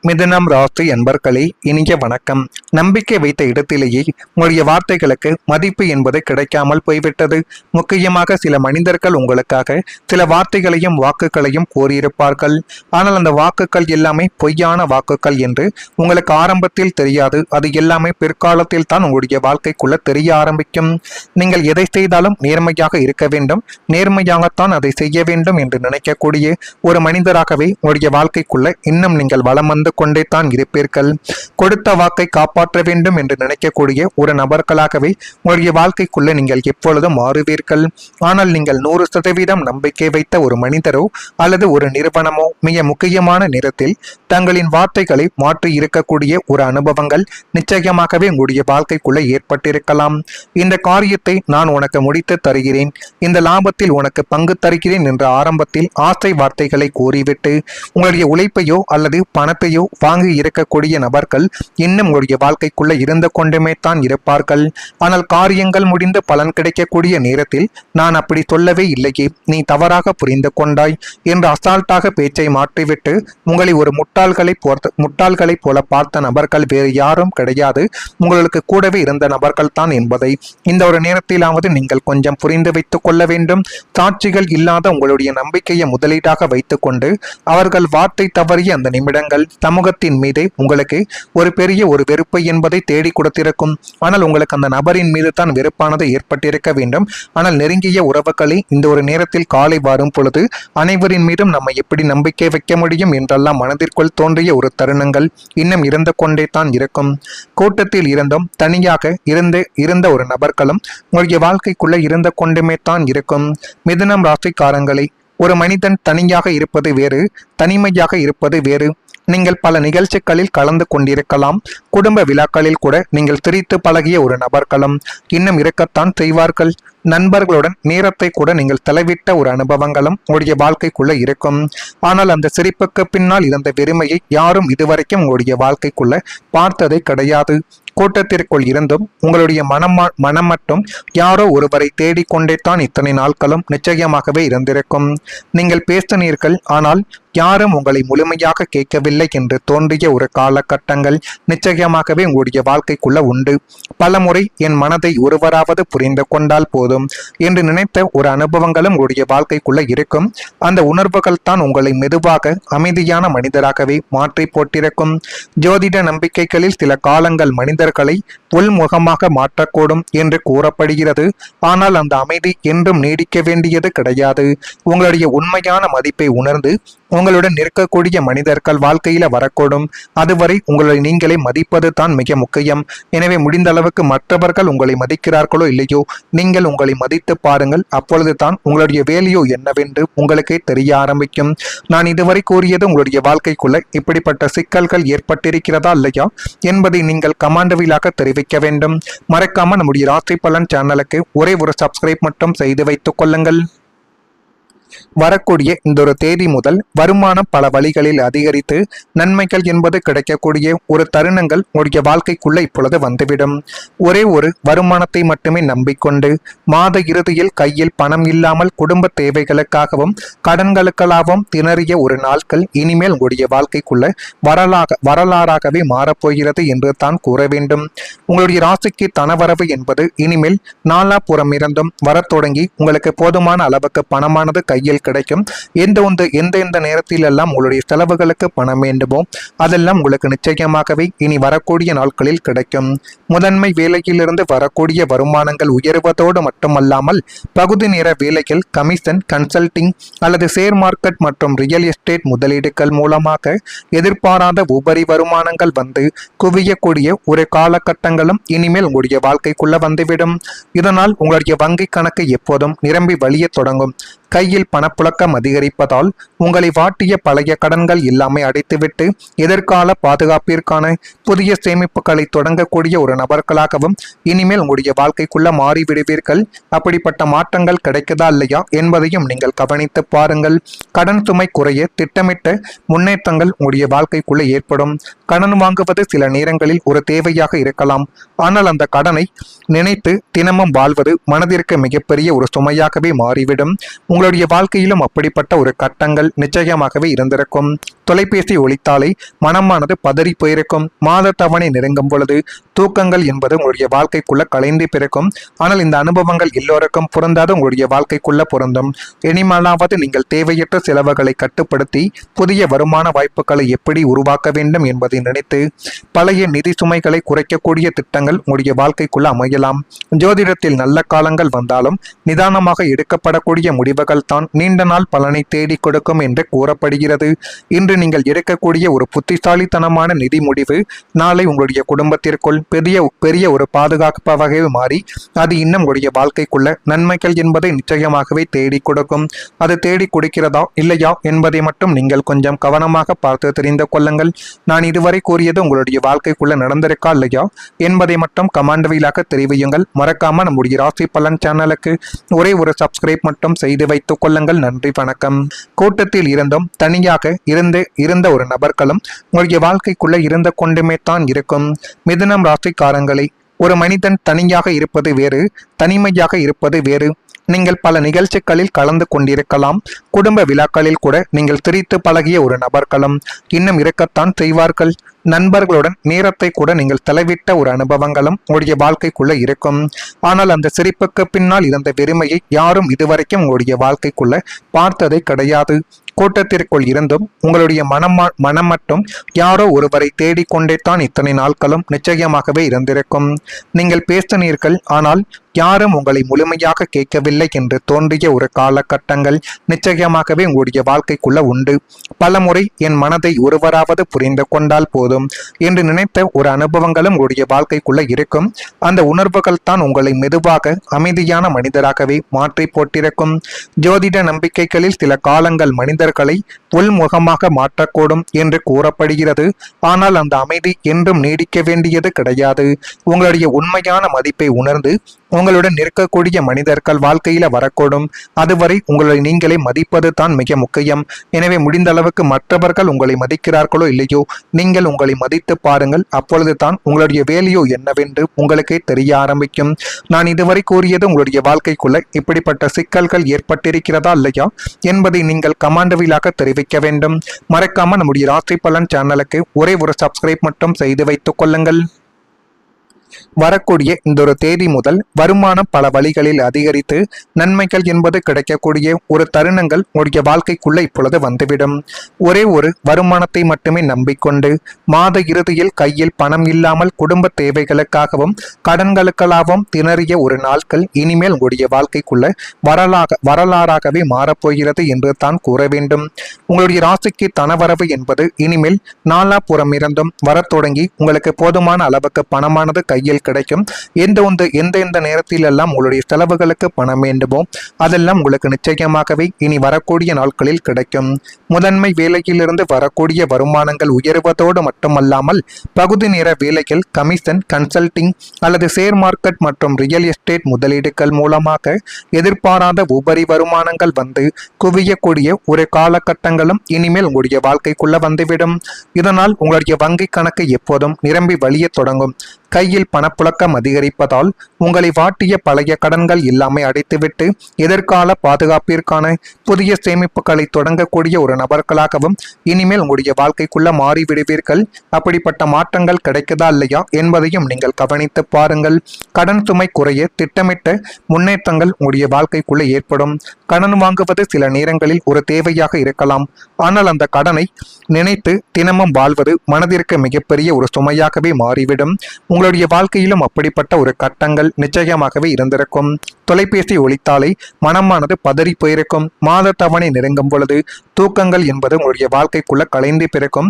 மிதுனம் ராசி அன்பர்களே, இனிய வணக்கம். நம்பிக்கை வைத்த இடத்திலேயே உங்களுடைய வார்த்தைகளுக்கு மதிப்பு என்பது கிடைக்காமல் போய்விட்டது. முக்கியமாக சில மனிதர்கள் உங்களுக்காக சில வார்த்தைகளையும் வாக்குகளையும் கோரியிருப்பார்கள். ஆனால் அந்த வாக்குகள் எல்லாமே பொய்யான வாக்குகள் என்று உங்களுக்கு ஆரம்பத்தில் தெரியாது. அது எல்லாமே பிற்காலத்தில் தான் உங்களுடைய வாழ்க்கைக்குள்ள தெரிய ஆரம்பிக்கும். நீங்கள் எதை செய்தாலும் நேர்மையாக இருக்க வேண்டும், நேர்மையாகத்தான் அதை செய்ய வேண்டும் என்று நினைக்கக்கூடிய ஒரு மனிதராகவே உங்களுடைய வாழ்க்கைக்குள்ள இன்னும் நீங்கள் வளம் வந்து கொண்டே தான் இருப்பீர்கள். கொடுத்த வாக்கை காப்பாற்ற வேண்டும் என்று நினைக்கக்கூடிய ஒரு நபர்களாகவே உங்களுடைய வாழ்க்கைக்குள்ள நீங்கள் எப்பொழுதும் மாறுவீர்கள். ஆனால் நீங்கள் 100% நம்பிக்கை வைத்த ஒரு மனிதரோ அல்லது ஒரு நிறுவனமோ மிக முக்கியமான நேரத்தில் தங்களின் வார்த்தைகளை மாற்றி இருக்கக்கூடிய ஒரு அனுபவங்கள் நிச்சயமாகவே உங்களுடைய வாழ்க்கைக்குள்ள ஏற்பட்டிருக்கலாம். இந்த காரியத்தை நான் உனக்கு முடித்து தருகிறேன், இந்த லாபத்தில் உனக்கு பங்கு தருகிறேன் என்ற ஆரம்பத்தில் ஆசை வார்த்தைகளை கூறிவிட்டு உங்களுடைய உழைப்பையோ அல்லது பணத்தையோ வாங்கி இருக்கக்கூடிய நபர்கள் இன்னும் உங்களுடைய வாழ்க்கைக்குள்ள இருந்து கொண்டுமே தான் இருப்பார்கள். ஆனால் காரியங்கள் முடிந்து பலன் கிடைக்கக்கூடிய நேரத்தில் நான் அப்படி சொல்லவே இல்லையே, நீ தவறாக புரிந்து கொண்டாய் என்று அசால்ட்டாக பேச்சை மாற்றிவிட்டு உங்களை ஒரு முட்டாள்களை போல பார்த்த நபர்கள் வேறு யாரும் கிடையாது, உங்களுக்கு கூடவே இருந்த நபர்கள் தான் என்பதை இந்த ஒரு நேரத்திலாவது நீங்கள் கொஞ்சம் புரிந்து வைத்துக் கொள்ள வேண்டும். சாட்சிகள் இல்லாத உங்களுடைய நம்பிக்கையை முதலீடாக வைத்துக்கொண்டு அவர்கள் வார்த்தை தவறிய அந்த நிமிடங்கள் சமூகத்தின் மீது உங்களுக்கு ஒரு பெரிய ஒரு வெறுப்பை என்பதை தேடி கொடுத்திருக்கும். ஆனால் உங்களுக்கு அந்த நபரின் மீது தான் வெறுப்பானது ஏற்பட்டிருக்க வேண்டும். ஆனால் நெருங்கிய உறவுகளை இந்த ஒரு நேரத்தில் காலை வரும் பொழுது அனைவரின் மீதும் நம்ம எப்படி நம்பிக்கை வைக்க முடியும் என்றெல்லாம் மனதிற்குள் தோன்றிய ஒரு தருணங்கள் இன்னும் இருந்து கொண்டே தான் இருக்கும். கூட்டத்தில் இருந்தும் தனியாக இருந்த ஒரு நபர்களும் உங்களுடைய வாழ்க்கைக்குள்ள இருந்து கொண்டுமே தான் இருக்கும். மிதுனம் ராசிக்காரங்களை, ஒரு மனிதன் தனியாக இருப்பது வேறு, தனிமையாக இருப்பது வேறு. நீங்கள் பல நிகழ்ச்சிகளில் கலந்து கொண்டிருக்கலாம், குடும்ப விழாக்களில் கூட நீங்கள் சிரித்து பழகிய ஒரு நபர்களும் இன்னும் இருக்கத்தான் செய்வார்கள். நண்பர்களுடன் நேரத்தை கூட நீங்கள் செலவிட்ட ஒரு அனுபவங்களும் உங்களுடைய வாழ்க்கைக்குள்ள இருக்கும். ஆனால் அந்த சிரிப்புக்கு பின்னால் இருந்த வெறுமையை யாரும் இதுவரைக்கும் உங்களுடைய வாழ்க்கைக்குள்ள பார்த்ததே கிடையாது. கூட்டத்திற்குள் இருந்தும் உங்களுடைய மனம் மட்டும் யாரோ ஒருவரை தேடிக்கொண்டே தான் இத்தனை நாட்களும் நிச்சயமாகவே இருந்திருக்கும். நீங்கள் பேசினீர்கள், ஆனால் யாரும் உங்களை முழுமையாக கேட்கவில்லை என்று தோன்றிய ஒரு காலகட்டங்கள் நிச்சயமாகவே உங்களுடைய வாழ்க்கைக்குள்ள உண்டு. பலமுறை என் மனதை ஒருவராவது புரிந்து கொண்டால் போதும் என்று நினைத்த ஒரு அனுபவங்களும் உங்களுடைய வாழ்க்கைக்குள்ள இருக்கும். அந்த உணர்வுகள் தான் உங்களை மெதுவாக அமைதியான மனிதராகவே மாற்றி போட்டிருக்கும். ஜோதிட நம்பிக்கைகளில் சில காலங்கள் மனிதர்களை உள்முகமாக மாற்றக்கூடும் என்று கூறப்படுகிறது. ஆனால் அந்த அமைதி என்றும் நீடிக்க வேண்டியது கிடையாது. உங்களுடைய உண்மையான மதிப்பை உணர்ந்து உங்களுடன் நிற்கக்கூடிய மனிதர்கள் வாழ்க்கையில வரக்கூடும். அதுவரை உங்களை நீங்களே மதிப்பது தான் மிக முக்கியம். எனவே முடிந்த அளவுக்கு மற்றவர்கள் உங்களை மதிக்கிறார்களோ இல்லையோ, நீங்கள் உங்களை மதித்து பாருங்கள். அப்பொழுது தான் உங்களுடைய வேலையோ என்னவென்று உங்களுக்கே தெரிய ஆரம்பிக்கும். நான் இதுவரை கூறியது உங்களுடைய வாழ்க்கைக்குள்ள இப்படிப்பட்ட சிக்கல்கள் ஏற்பட்டிருக்கிறதா இல்லையா என்பதை நீங்கள் கமாண்டவிலாக தெரிவிக்க வேண்டும். மறக்காம நம்முடைய ராசி பலன் சேனலுக்கு ஒரே ஒரு சப்ஸ்கிரைப் மட்டும் செய்து வைத்துக் கொள்ளுங்கள். வரக்கூடிய இந்த ஒரு தேதி முதல் வருமானம் பல வழிகளில் அதிகரித்து நன்மைகள் என்பது கிடைக்கக்கூடிய ஒரு தருணங்கள் உங்களுடைய வாழ்க்கைக்குள்ள இப்பொழுது வந்துவிடும். ஒரே ஒரு வருமானத்தை மட்டுமே நம்பிக்கொண்டு மாத இறுதியில் கையில் பணம் இல்லாமல் குடும்ப தேவைகளுக்காகவும் கடன்களுக்காகவும் திணறிய ஒரு நாட்கள் இனிமேல் உங்களுடைய வாழ்க்கைக்குள்ள வரலாறாகவே மாறப்போகிறது என்று தான் கூற வேண்டும். உங்களுடைய ராசிக்கு தனவரவு என்பது இனிமேல் நாலாபுறம் இருந்தும் வரத் தொடங்கி உங்களுக்கு போதுமான அளவுக்கு பணமானது கையில் கிடைக்கும். எந்த நேரத்தில் எல்லாம் உங்களுடைய செலவுகளுக்கு பணம் வேண்டுமோ அதெல்லாம் உங்களுக்கு நிச்சயமாகவே இனி வரக்கூடிய நாட்களில் கிடைக்கும். முதன்மை வேலையிலிருந்து வரக்கூடிய வருமானங்கள் உயர்வதோடு மட்டுமல்லாமல் பகுதி நேர வேலைகள், கமிஷன், கன்சல்டிங் அல்லது ஷேர் மார்க்கெட் மற்றும் ரியல் எஸ்டேட் முதலீடுகள் மூலமாக எதிர்பாராத உபரி வருமானங்கள் வந்து குவியக்கூடிய ஒரு காலகட்டங்களும் இனிமேல் உங்களுடைய வாழ்க்கைக்குள்ள வந்துவிடும். இதனால் உங்களுடைய வங்கி கணக்கு எப்போதும் நிரம்பி வழிய தொடங்கும். கையில் பணப்புழக்கம் அதிகரிப்பதால் உங்களை வாட்டிய பழைய கடன்கள் எல்லாமே அடைத்துவிட்டு எதிர்கால பாதுகாப்பிற்கான புதிய சேமிப்புகளை தொடங்கக்கூடிய ஒரு நபர்களாகவும் இனிமேல் உங்களுடைய வாழ்க்கைக்குள்ள மாறிவிடுவீர்கள். அப்படிப்பட்ட மாற்றங்கள் கிடைக்குதா இல்லையா என்பதையும் நீங்கள் கவனித்து பாருங்கள். கடன் சுமை குறைய திட்டமிட்ட முன்னேற்றங்கள் உங்களுடைய வாழ்க்கைக்குள்ள ஏற்படும். கடன் வாங்குவது சில நேரங்களில் ஒரு தேவையாக இருக்கலாம். ஆனால் அந்த கடனை நினைத்து தினமும் வாழ்வது மனதிற்கு மிகப்பெரிய ஒரு சுமையாகவே மாறிவிடும். உங்களுடைய வாழ்க்கையிலும் அப்படிப்பட்ட ஒரு கட்டங்கள் நிச்சயமாகவே இருந்திருக்கும். தொலைபேசி ஒலித்தாலே மனமானது பதறி போயிருக்கும். மாத தவணை நெருங்கும் பொழுது தூக்கங்கள் என்பது உங்களுடைய வாழ்க்கைக்குள்ள கலைந்து பிறக்கும். ஆனால் இந்த அனுபவங்கள் எல்லோருக்கும் பொருந்தாது உங்களுடைய வாழ்க்கைக்குள்ள பொருந்தும். இனிமேலாவது நீங்கள் தேவையற்ற செலவுகளை கட்டுப்படுத்தி புதிய வருமான வாய்ப்புகளை எப்படி உருவாக்க வேண்டும் என்பதை நினைத்து பழைய நிதி சுமைகளை குறைக்கக்கூடிய திட்டங்கள் உங்களுடைய வாழ்க்கைக்குள்ள அமையலாம். ஜோதிடத்தில் நல்ல காலங்கள் வந்தாலும் நிதானமாக எடுக்கப்படக்கூடிய முடிவுகள் தான் நீண்ட நாள் பலனை தேடி கொடுக்கும் என்று கூறப்படுகிறது. இன்று நீங்கள் எடுக்கக்கூடிய ஒரு புத்திசாலித்தனமான நிதி முடிவு நாளை உங்களுடைய குடும்பத்திற்குள் பெரிய ஒரு பாதுகாப்பாகவே மாறி அது இன்னும் உங்களுடைய வாழ்க்கைக்குள்ள நன்மைகள் என்பதை நிச்சயமாகவே தேடி கொடுக்கும். அது தேடி கொடுக்கிறதா இல்லையா என்பதை மட்டும் நீங்கள் கொஞ்சம் கவனமாக பார்த்து தெரிந்து கொள்ளுங்கள். நான் இதுவரை கூறியது உங்களுடைய வாழ்க்கைக்குள்ள நடந்திருக்கா இல்லையா என்பதை மட்டும் கமெண்ட் வாயிலாக தெரிவியுங்கள். மறக்காம நம்முடைய ராசி பலன் சேனலுக்கு ஒரே ஒரு சப்ஸ்கிரைப் மட்டும் செய்து வைத்துக் கொள்ளுங்கள். நன்றி, வணக்கம். கூட்டத்தில் இருந்தும் தனியாக இருந்த ஒரு நபர்களும் உங்களுடைய வாழ்க்கைக்குள்ள இருந்து கொண்டுமே தான் இருக்கும். மிதுனம் ராசிக்காரங்களை, ஒரு மனிதன் தனியாக இருப்பது வேறு, தனிமையாக இருப்பது வேறு. நீங்கள் பல நிகழ்ச்சிகளில் கலந்து கொண்டிருக்கலாம். குடும்ப விழாக்களில் கூட நீங்கள் சிரித்து பழகிய ஒரு நபர்களும் இன்னும் இருக்கத்தான் செய்வார்கள். நண்பர்களுடன் நேரத்தை கூட நீங்கள் செலவிட்ட ஒரு அனுபவங்களும் உங்களுடைய வாழ்க்கைக்குள்ள இருக்கும். ஆனால் அந்த சிரிப்புக்கு பின்னால் இருந்த வெறுமையை யாரும் இதுவரைக்கும் உங்களுடைய வாழ்க்கைக்குள்ள பார்த்ததே கிடையாது. கூட்டத்திற்குள் இருந்தும் உங்களுடைய மனம் மட்டும் யாரோ ஒருவரை தேடிக்கொண்டே தான் இத்தனை நாட்களும் நிச்சயமாகவே இருந்திருக்கும். நீங்கள் பேசினீர்கள், ஆனால் யாரும் உங்களை முழுமையாக கேட்கவில்லை என்று தோன்றிய ஒரு காலகட்டங்கள் நிச்சயமாகவே உங்களுடைய வாழ்க்கைக்குள்ள உண்டு. பலமுறை என் மனதை ஒருவராவது புரிந்து கொண்டால் போதும் என்று நினைத்த ஒரு அனுபவங்களும் உங்களுடைய வாழ்க்கைக்குள்ள இருக்கும். அந்த உணர்வுகள் தான் உங்களை மெதுவாக அமைதியான மனிதராகவே மாற்றி போட்டிருக்கும். ஜோதிட நம்பிக்கைகளில் சில காலங்கள் மனிதர்களை உள்முகமாக மாற்றக்கூடும் என்று கூறப்படுகிறது. ஆனால் அந்த அமைதி என்றும் நீடிக்க வேண்டியது கிடையாது. உங்களுடைய உண்மையான மதிப்பை உணர்ந்து உங்களுடன் நிற்கக்கூடிய மனிதர்கள் வாழ்க்கையில வரக்கூடும். அதுவரை உங்களை நீங்களே மதிப்பது தான் மிக முக்கியம். எனவே முடிந்த அளவுக்கு மற்றவர்கள் உங்களை மதிக்கிறார்களோ இல்லையோ, நீங்கள் உங்களை மதித்து பாருங்கள். அப்பொழுது தான் உங்களுடைய வேலையோ என்னவென்று உங்களுக்கே தெரிய ஆரம்பிக்கும். நான் இதுவரை கூறியது உங்களுடைய வாழ்க்கைக்குள்ள இப்படிப்பட்ட சிக்கல்கள் ஏற்பட்டிருக்கிறதா இல்லையா என்பதை நீங்கள் கமாண்டவிலாக தெரிவிக்க வேண்டும். மறக்காம நம்முடைய ராசி பலன் சேனலுக்கு ஒரே ஒரு சப்ஸ்கிரைப் மட்டும் செய்து வைத்துக் கொள்ளுங்கள். வரக்கூடிய இந்த ஒரு தேதி முதல் வருமானம் பல வழிகளில் அதிகரித்து நன்மைகள் என்பது கிடைக்கக்கூடிய ஒரு தருணங்கள் உங்களுடைய வாழ்க்கைக்குள்ள இப்பொழுது வந்துவிடும். ஒரே ஒரு வருமானத்தை மட்டுமே நம்பிக்கொண்டு மாத இறுதியில் கையில் பணம் இல்லாமல் குடும்ப தேவைகளுக்காகவும் கடன்களுக்காகவும் திணறிய ஒரு நாட்கள் இனிமேல் உங்களுடைய வாழ்க்கைக்குள்ள வரலாறாகவே மாறப்போகிறது என்று தான் கூற வேண்டும். உங்களுடைய ராசிக்கு தனவரவு என்பது இனிமேல் நாலாபுறம் இருந்தும் வரத் தொடங்கி உங்களுக்கு போதுமான அளவுக்கு பணமானது கையில் கிடைக்கும். எந்த நேரத்தில் எல்லாம் உங்களுடைய செலவுகளுக்கு பணம் வேண்டுமோ அதெல்லாம் உங்களுக்கு நிச்சயமாகவே இனி வரக்கூடிய நாட்களில் கிடைக்கும். முதன்மை வேலையிலிருந்து வரக்கூடிய வருமானங்கள் உயர்வதோடு மட்டுமல்லாமல் பகுதி நேர வேலைகள், கமிஷன், கன்சல்டிங் அல்லது ஷேர் மார்க்கெட் மற்றும் ரியல் எஸ்டேட் முதலீடுகள் மூலமாக எதிர்பாராத உபரி வருமானங்கள் வந்து குவியக்கூடிய ஒரு காலகட்டங்களும் இனிமேல் உங்களுடைய வாழ்க்கைக்குள்ள வந்துவிடும். இதனால் உங்களுடைய வங்கி கணக்கு எப்போதும் நிரம்பி வழிய தொடங்கும். கையில் பணப்புழக்கம் அதிகரிப்பதால் உங்களை வாட்டிய பழைய கடன்கள் எல்லாமே அடைத்துவிட்டு எதிர்கால பாதுகாப்பிற்கான புதிய சேமிப்புகளை தொடங்கக்கூடிய ஒரு நபர்களாகவும் இனிமேல் உங்களுடைய வாழ்க்கைக்குள்ள மாறிவிடுவீர்கள். அப்படிப்பட்ட மாற்றங்கள் கிடைக்குதா இல்லையா என்பதையும் நீங்கள் கவனித்து பாருங்கள். கடன் சுமை குறைய திட்டமிட்ட முன்னேற்றங்கள் உங்களுடைய வாழ்க்கைக்குள்ள ஏற்படும். கடன் வாங்குவது சில நேரங்களில் ஒரு தேவையாக இருக்கலாம். ஆனால் அந்த கடனை நினைத்து தினமும் வாழ்வது மனதிற்கு மிகப்பெரிய ஒரு சுமையாகவே மாறிவிடும். உங்களுடைய வாழ்க்கையிலும் அப்படிப்பட்ட ஒரு கட்டங்கள் நிச்சயமாகவே இருந்திருக்கும். தொலைபேசி ஒலித்தாலே மனமானது பதறி போயிருக்கும். மாத தவணை நெருங்கும் பொழுது தூக்கங்கள் என்பது உங்களுடைய வாழ்க்கைக்குள்ள கலைந்து பிறக்கும்.